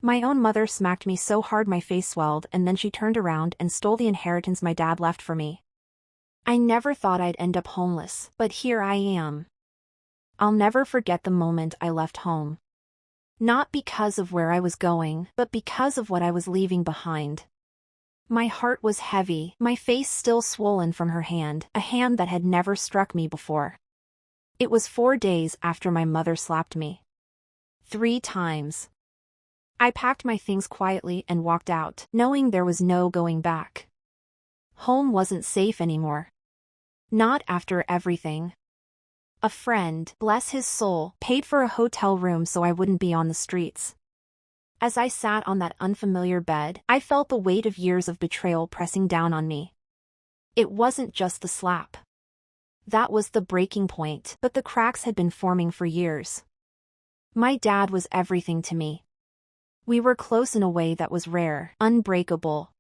My own mother smacked me so hard my face swelled, and then she turned around and stole the inheritance my dad left for me. I never thought I'd end up homeless, but here I am. I'll never forget the moment I left home. Not because of where I was going, but because of what I was leaving behind. My heart was heavy, my face still swollen from her hand, a hand that had never struck me before. It was 4 days after my mother slapped me. 3 times. I packed my things quietly and walked out, knowing there was no going back. Home wasn't safe anymore. Not after everything. A friend, bless his soul, paid for a hotel room so I wouldn't be on the streets. As I sat on that unfamiliar bed, I felt the weight of years of betrayal pressing down on me. It wasn't just the slap. That was the breaking point, but the cracks had been forming for years. My dad was everything to me. We were close in a way that was rare, unbreakable.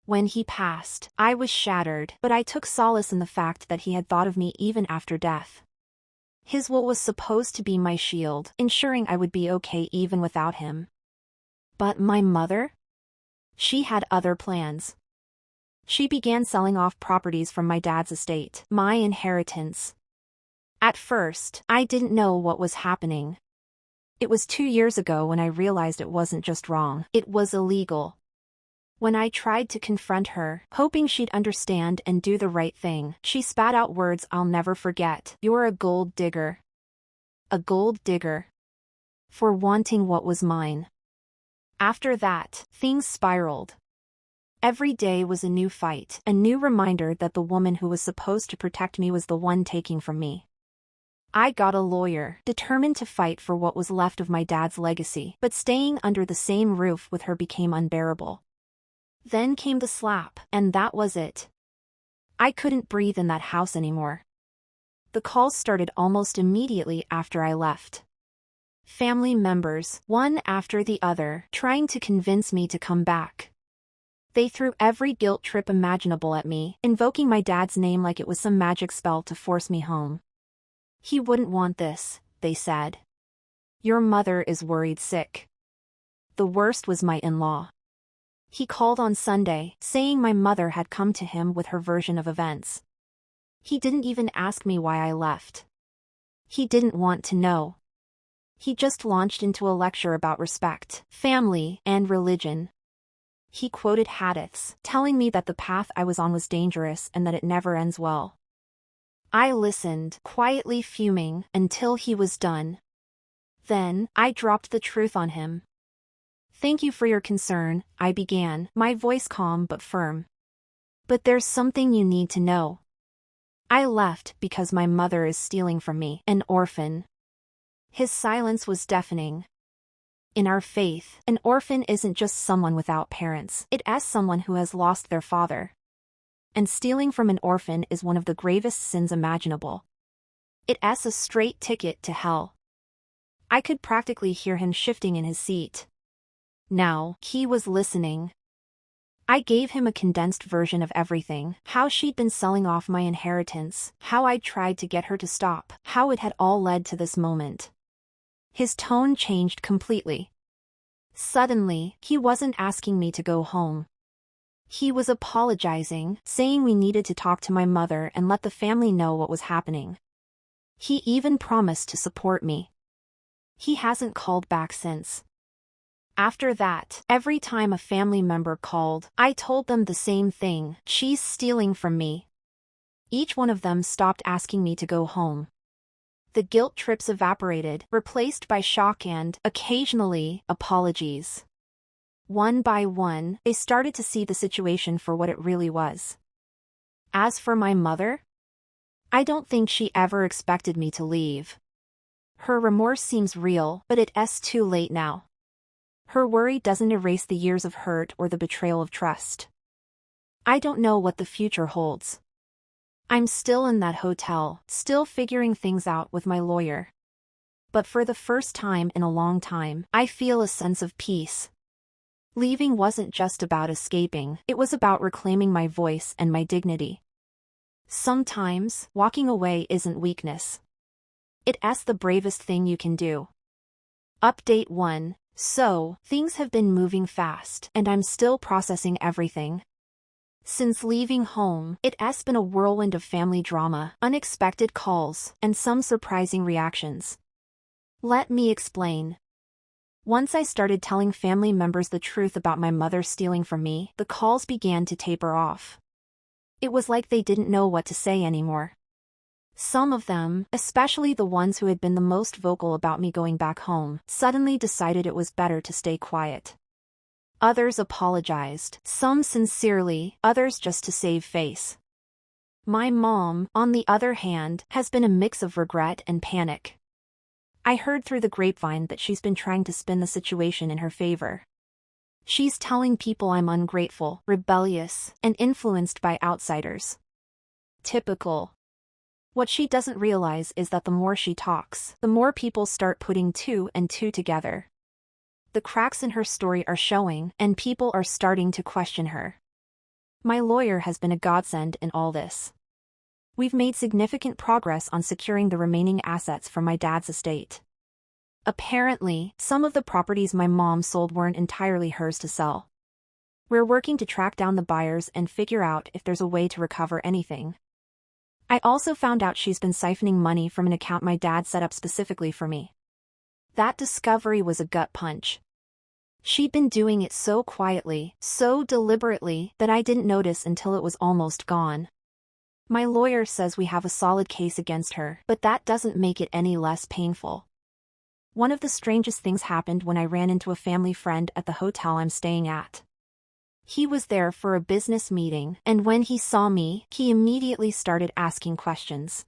When he passed, I was shattered, but I took solace in the fact that he had thought of me even after death. His will was supposed to be my shield, ensuring I would be okay even without him. But my mother? She had other plans. She began selling off properties from my dad's estate, my inheritance. At first, I didn't know what was happening. It was 2 years ago when I realized it wasn't just wrong, it was illegal. When I tried to confront her, hoping she'd understand and do the right thing, she spat out words I'll never forget. "You're a gold digger." A gold digger. For wanting what was mine. After that, things spiraled. Every day was a new fight, a new reminder that the woman who was supposed to protect me was the one taking from me. I got a lawyer, determined to fight for what was left of my dad's legacy, but staying under the same roof with her became unbearable. Then came the slap, and that was it. I couldn't breathe in that house anymore. The calls started almost immediately after I left. Family members, one after the other, trying to convince me to come back. They threw every guilt trip imaginable at me, invoking my dad's name like it was some magic spell to force me home. "He wouldn't want this," they said. "Your mother is worried sick." The worst was my in-law. He called on Sunday, saying my mother had come to him with her version of events. He didn't even ask me why I left. He didn't want to know. He just launched into a lecture about respect, family, and religion. He quoted hadiths, telling me that the path I was on was dangerous and that it never ends well. I listened, quietly fuming, until he was done. Then, I dropped the truth on him. "Thank you for your concern," I began, my voice calm but firm. "But there's something you need to know. I left because my mother is stealing from me, an orphan." His silence was deafening. In our faith, an orphan isn't just someone without parents, it's someone who has lost their father. And stealing from an orphan is one of the gravest sins imaginable. It's a straight ticket to hell. I could practically hear him shifting in his seat. Now, he was listening. I gave him a condensed version of everything, how she'd been selling off my inheritance, how I'd tried to get her to stop, how it had all led to this moment. His tone changed completely. Suddenly, he wasn't asking me to go home. He was apologizing, saying we needed to talk to my mother and let the family know what was happening. He even promised to support me. He hasn't called back since. After that, every time a family member called, I told them the same thing: she's stealing from me. Each one of them stopped asking me to go home. The guilt trips evaporated, replaced by shock and, occasionally, apologies. One by one, they started to see the situation for what it really was. As for my mother, I don't think she ever expected me to leave. Her remorse seems real, but it's too late now. Her worry doesn't erase the years of hurt or the betrayal of trust. I don't know what the future holds. I'm still in that hotel, still figuring things out with my lawyer. But for the first time in a long time, I feel a sense of peace. Leaving wasn't just about escaping, it was about reclaiming my voice and my dignity. Sometimes, walking away isn't weakness. It's the bravest thing you can do. Update 1. So, things have been moving fast, and I'm still processing everything. Since leaving home, it has been a whirlwind of family drama, unexpected calls, and some surprising reactions. Let me explain. Once I started telling family members the truth about my mother stealing from me, the calls began to taper off. It was like they didn't know what to say anymore. Some of them, especially the ones who had been the most vocal about me going back home, suddenly decided it was better to stay quiet. Others apologized, some sincerely, others just to save face. My mom, on the other hand, has been a mix of regret and panic. I heard through the grapevine that she's been trying to spin the situation in her favor. She's telling people I'm ungrateful, rebellious, and influenced by outsiders. Typical. What she doesn't realize is that the more she talks, the more people start putting two and two together. The cracks in her story are showing, and people are starting to question her. My lawyer has been a godsend in all this. We've made significant progress on securing the remaining assets from my dad's estate. Apparently, some of the properties my mom sold weren't entirely hers to sell. We're working to track down the buyers and figure out if there's a way to recover anything. I also found out she's been siphoning money from an account my dad set up specifically for me. That discovery was a gut punch. She'd been doing it so quietly, so deliberately, that I didn't notice until it was almost gone. My lawyer says we have a solid case against her, but that doesn't make it any less painful. One of the strangest things happened when I ran into a family friend at the hotel I'm staying at. He was there for a business meeting, and when he saw me, he immediately started asking questions.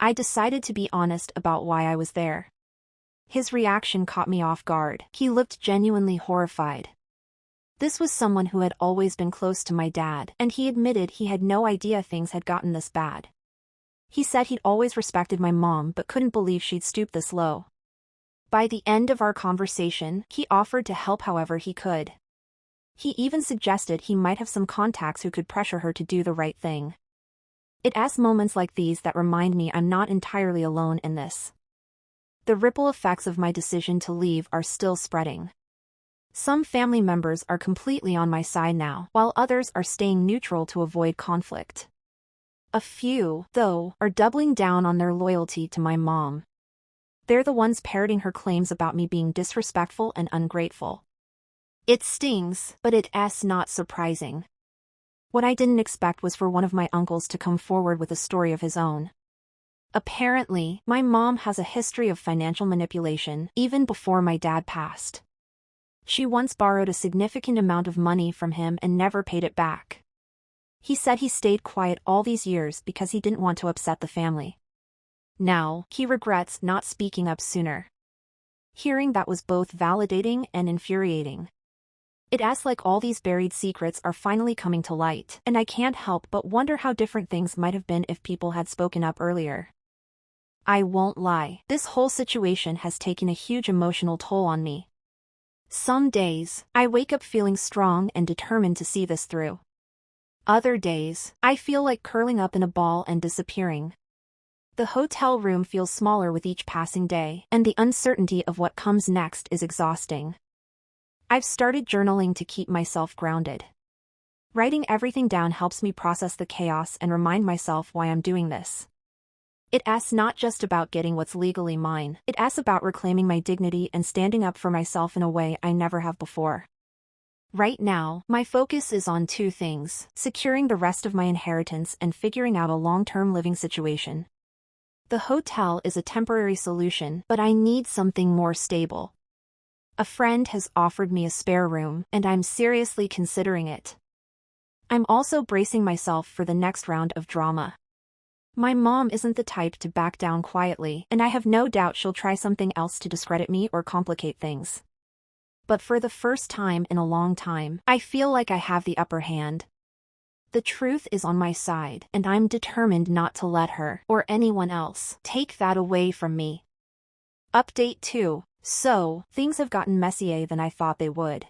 I decided to be honest about why I was there. His reaction caught me off guard. He looked genuinely horrified. This was someone who had always been close to my dad, and he admitted he had no idea things had gotten this bad. He said he'd always respected my mom but couldn't believe she'd stoop this low. By the end of our conversation, he offered to help however he could. He even suggested he might have some contacts who could pressure her to do the right thing. It's moments like these that remind me I'm not entirely alone in this. The ripple effects of my decision to leave are still spreading. Some family members are completely on my side now, while others are staying neutral to avoid conflict. A few, though, are doubling down on their loyalty to my mom. They're the ones parroting her claims about me being disrespectful and ungrateful. It stings, but it's not surprising. What I didn't expect was for one of my uncles to come forward with a story of his own. Apparently, my mom has a history of financial manipulation, even before my dad passed. She once borrowed a significant amount of money from him and never paid it back. He said he stayed quiet all these years because he didn't want to upset the family. Now, he regrets not speaking up sooner. Hearing that was both validating and infuriating. It's like all these buried secrets are finally coming to light, and I can't help but wonder how different things might have been if people had spoken up earlier. I won't lie, this whole situation has taken a huge emotional toll on me. Some days, I wake up feeling strong and determined to see this through. Other days, I feel like curling up in a ball and disappearing. The hotel room feels smaller with each passing day, and the uncertainty of what comes next is exhausting. I've started journaling to keep myself grounded. Writing everything down helps me process the chaos and remind myself why I'm doing this. It's not just about getting what's legally mine, it's about reclaiming my dignity and standing up for myself in a way I never have before. Right now, my focus is on two things: securing the rest of my inheritance and figuring out a long-term living situation. The hotel is a temporary solution, but I need something more stable. A friend has offered me a spare room, and I'm seriously considering it. I'm also bracing myself for the next round of drama. My mom isn't the type to back down quietly, and I have no doubt she'll try something else to discredit me or complicate things. But for the first time in a long time, I feel like I have the upper hand. The truth is on my side, and I'm determined not to let her, or anyone else, take that away from me. Update 2. So, things have gotten messier than I thought they would.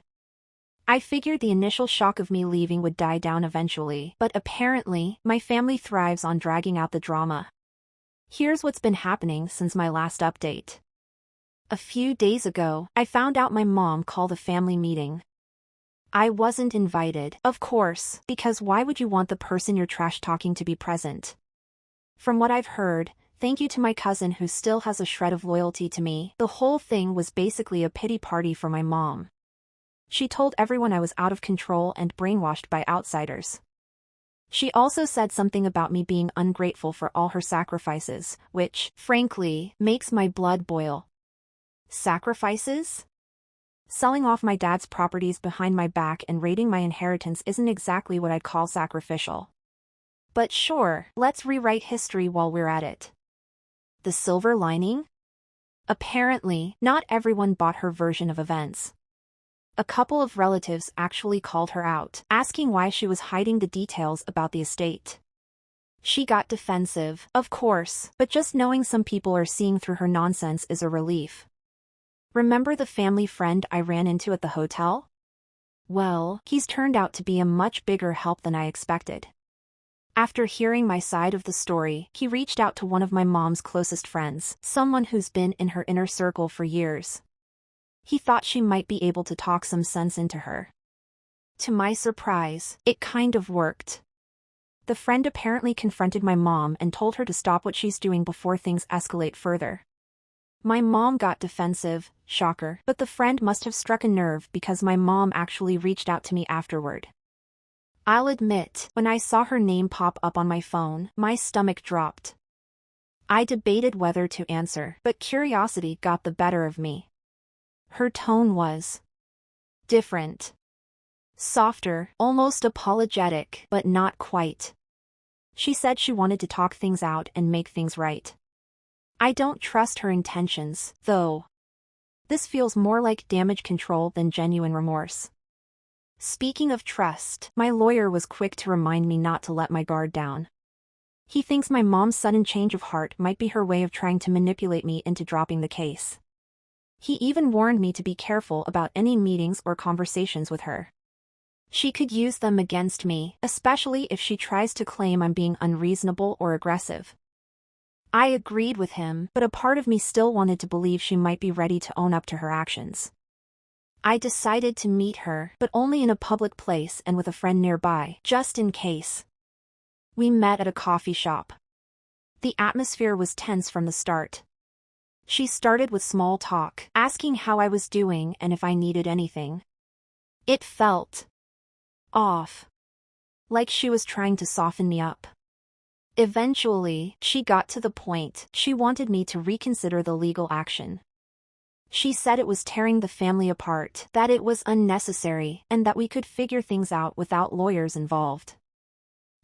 I figured the initial shock of me leaving would die down eventually, but apparently, my family thrives on dragging out the drama. Here's what's been happening since my last update. A few days ago, I found out my mom called a family meeting. I wasn't invited, of course, because why would you want the person you're trash-talking to be present? From what I've heard, thank you to my cousin who still has a shred of loyalty to me, the whole thing was basically a pity party for my mom. She told everyone I was out of control and brainwashed by outsiders. She also said something about me being ungrateful for all her sacrifices, which, frankly, makes my blood boil. Sacrifices? Selling off my dad's properties behind my back and raiding my inheritance isn't exactly what I'd call sacrificial. But sure, let's rewrite history while we're at it. The silver lining? Apparently, not everyone bought her version of events. A couple of relatives actually called her out, asking why she was hiding the details about the estate. She got defensive, of course, but just knowing some people are seeing through her nonsense is a relief. Remember the family friend I ran into at the hotel? Well, he's turned out to be a much bigger help than I expected. After hearing my side of the story, he reached out to one of my mom's closest friends, someone who's been in her inner circle for years. He thought she might be able to talk some sense into her. To my surprise, it kind of worked. The friend apparently confronted my mom and told her to stop what she's doing before things escalate further. My mom got defensive, shocker, but the friend must have struck a nerve because my mom actually reached out to me afterward. I'll admit, when I saw her name pop up on my phone, my stomach dropped. I debated whether to answer, but curiosity got the better of me. Her tone was different. Softer, almost apologetic, but not quite. She said she wanted to talk things out and make things right. I don't trust her intentions, though. This feels more like damage control than genuine remorse. Speaking of trust, my lawyer was quick to remind me not to let my guard down. He thinks my mom's sudden change of heart might be her way of trying to manipulate me into dropping the case. He even warned me to be careful about any meetings or conversations with her. She could use them against me, especially if she tries to claim I'm being unreasonable or aggressive. I agreed with him, but a part of me still wanted to believe she might be ready to own up to her actions. I decided to meet her, but only in a public place and with a friend nearby, just in case. We met at a coffee shop. The atmosphere was tense from the start. She started with small talk, asking how I was doing and if I needed anything. It felt off. Like she was trying to soften me up. Eventually, she got to the point. She wanted me to reconsider the legal action. She said it was tearing the family apart, that it was unnecessary, and that we could figure things out without lawyers involved.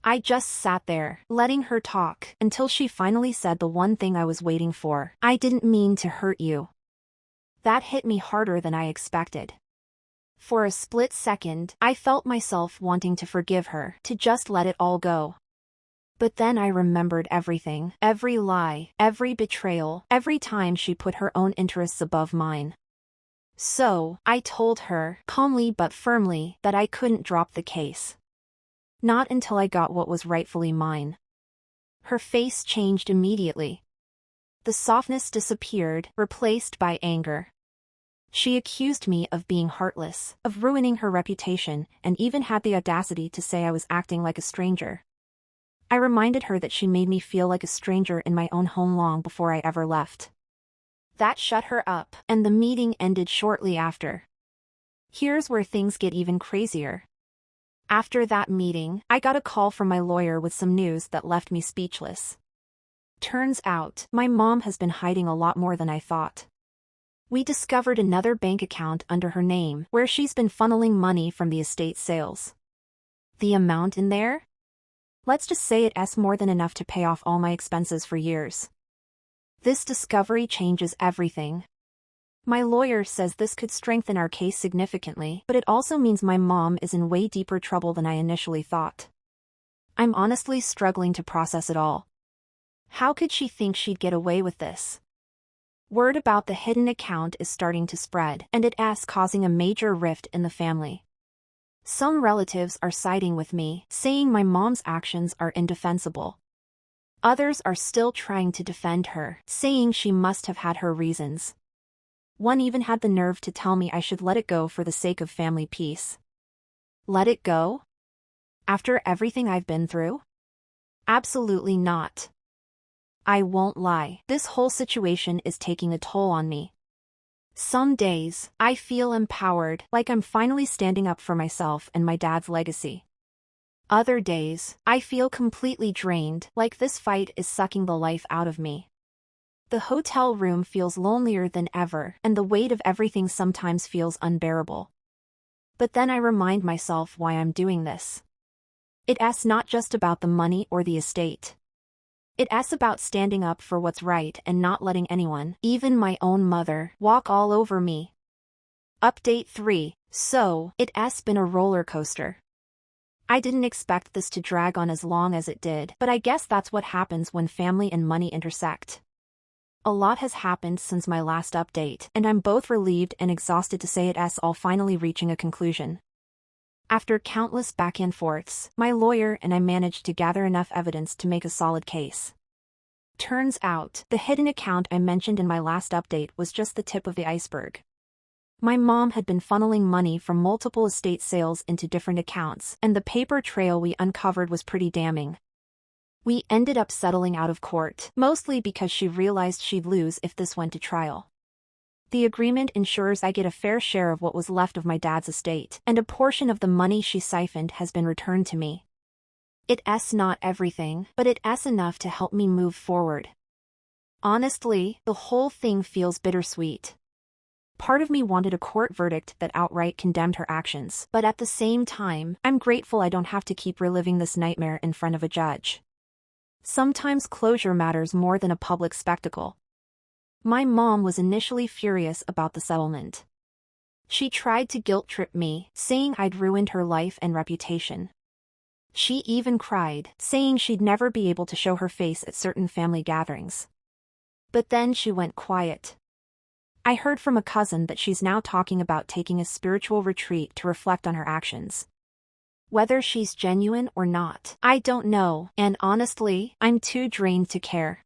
I just sat there, letting her talk, until she finally said the one thing I was waiting for. I didn't mean to hurt you. That hit me harder than I expected. For a split second, I felt myself wanting to forgive her, to just let it all go. But then I remembered everything, every lie, every betrayal, every time she put her own interests above mine. So, I told her, calmly but firmly, that I couldn't drop the case. Not until I got what was rightfully mine. Her face changed immediately. The softness disappeared, replaced by anger. She accused me of being heartless, of ruining her reputation, and even had the audacity to say I was acting like a stranger. I reminded her that she made me feel like a stranger in my own home long before I ever left. That shut her up, and the meeting ended shortly after. Here's where things get even crazier. After that meeting, I got a call from my lawyer with some news that left me speechless. Turns out, my mom has been hiding a lot more than I thought. We discovered another bank account under her name, where she's been funneling money from the estate sales. The amount in there? Let's just say it's more than enough to pay off all my expenses for years. This discovery changes everything. My lawyer says this could strengthen our case significantly, but it also means my mom is in way deeper trouble than I initially thought. I'm honestly struggling to process it all. How could she think she'd get away with this? Word about the hidden account is starting to spread, and it's causing a major rift in the family. Some relatives are siding with me, saying my mom's actions are indefensible. Others are still trying to defend her, saying she must have had her reasons. One even had the nerve to tell me I should let it go for the sake of family peace. Let it go? After everything I've been through? Absolutely not. I won't lie, this whole situation is taking a toll on me. Some days, I feel empowered, like I'm finally standing up for myself and my dad's legacy. Other days, I feel completely drained, like this fight is sucking the life out of me. The hotel room feels lonelier than ever, and the weight of everything sometimes feels unbearable. But then I remind myself why I'm doing this. It's not just about the money or the estate. It's about standing up for what's right and not letting anyone, even my own mother, walk all over me. Update 3. So, it's been a roller coaster. I didn't expect this to drag on as long as it did, but I guess that's what happens when family and money intersect. A lot has happened since my last update, and I'm both relieved and exhausted to say it's all finally reaching a conclusion. After countless back and forths, my lawyer and I managed to gather enough evidence to make a solid case. Turns out, the hidden account I mentioned in my last update was just the tip of the iceberg. My mom had been funneling money from multiple estate sales into different accounts, and the paper trail we uncovered was pretty damning. We ended up settling out of court, mostly because she realized she'd lose if this went to trial. The agreement ensures I get a fair share of what was left of my dad's estate, and a portion of the money she siphoned has been returned to me. It's not everything, but it's enough to help me move forward. Honestly, the whole thing feels bittersweet. Part of me wanted a court verdict that outright condemned her actions, but at the same time, I'm grateful I don't have to keep reliving this nightmare in front of a judge. Sometimes closure matters more than a public spectacle. My mom was initially furious about the settlement. She tried to guilt-trip me, saying I'd ruined her life and reputation. She even cried, saying she'd never be able to show her face at certain family gatherings. But then she went quiet. I heard from a cousin that she's now talking about taking a spiritual retreat to reflect on her actions. Whether she's genuine or not, I don't know, and honestly, I'm too drained to care.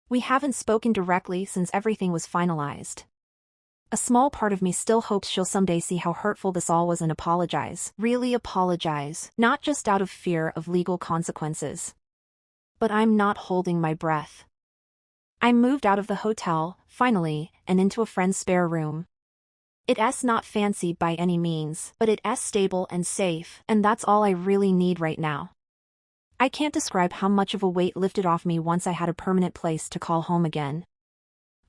We haven't spoken directly since everything was finalized. A small part of me still hopes she'll someday see how hurtful this all was and apologize. Really apologize, not just out of fear of legal consequences. But I'm not holding my breath. I moved out of the hotel, finally, and into a friend's spare room. It's not fancy by any means, but it's stable and safe, and that's all I really need right now. I can't describe how much of a weight lifted off me once I had a permanent place to call home again.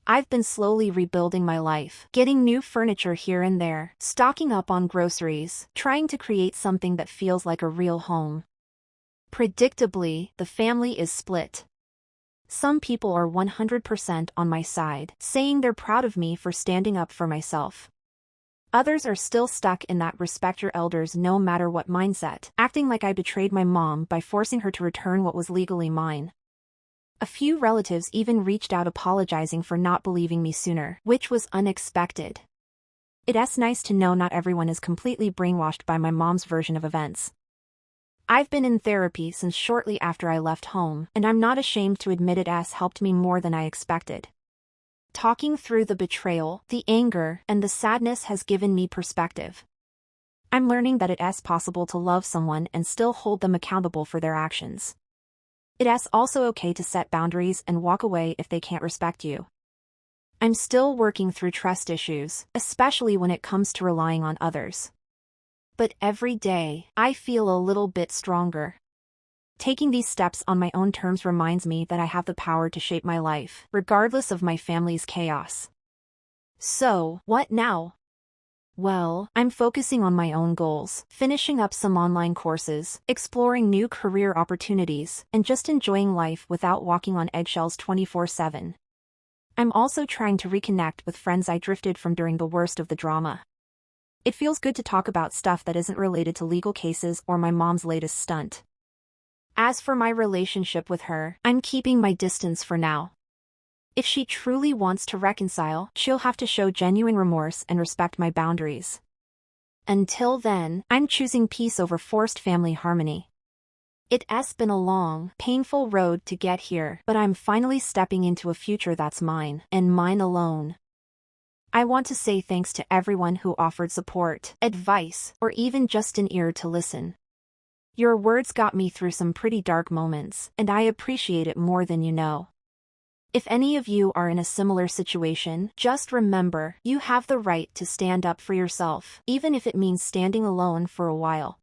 I've been slowly rebuilding my life, getting new furniture here and there, stocking up on groceries, trying to create something that feels like a real home. Predictably, the family is split. Some people are 100% on my side, saying they're proud of me for standing up for myself. Others are still stuck in that respect your elders no matter what mindset, acting like I betrayed my mom by forcing her to return what was legally mine. A few relatives even reached out apologizing for not believing me sooner, which was unexpected. It's nice to know not everyone is completely brainwashed by my mom's version of events. I've been in therapy since shortly after I left home, and I'm not ashamed to admit it's helped me more than I expected. Talking through the betrayal, the anger, and the sadness has given me perspective. I'm learning that it's possible to love someone and still hold them accountable for their actions. It's also okay to set boundaries and walk away if they can't respect you. I'm still working through trust issues, especially when it comes to relying on others. But every day, I feel a little bit stronger. Taking these steps on my own terms reminds me that I have the power to shape my life, regardless of my family's chaos. So, what now? Well, I'm focusing on my own goals, finishing up some online courses, exploring new career opportunities, and just enjoying life without walking on eggshells 24/7. I'm also trying to reconnect with friends I drifted from during the worst of the drama. It feels good to talk about stuff that isn't related to legal cases or my mom's latest stunt. As for my relationship with her, I'm keeping my distance for now. If she truly wants to reconcile, she'll have to show genuine remorse and respect my boundaries. Until then, I'm choosing peace over forced family harmony. It's been a long, painful road to get here, but I'm finally stepping into a future that's mine, and mine alone. I want to say thanks to everyone who offered support, advice, or even just an ear to listen. Your words got me through some pretty dark moments, and I appreciate it more than you know. If any of you are in a similar situation, just remember, you have the right to stand up for yourself, even if it means standing alone for a while.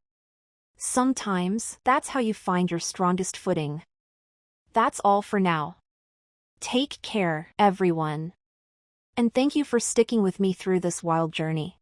Sometimes, that's how you find your strongest footing. That's all for now. Take care, everyone. And thank you for sticking with me through this wild journey.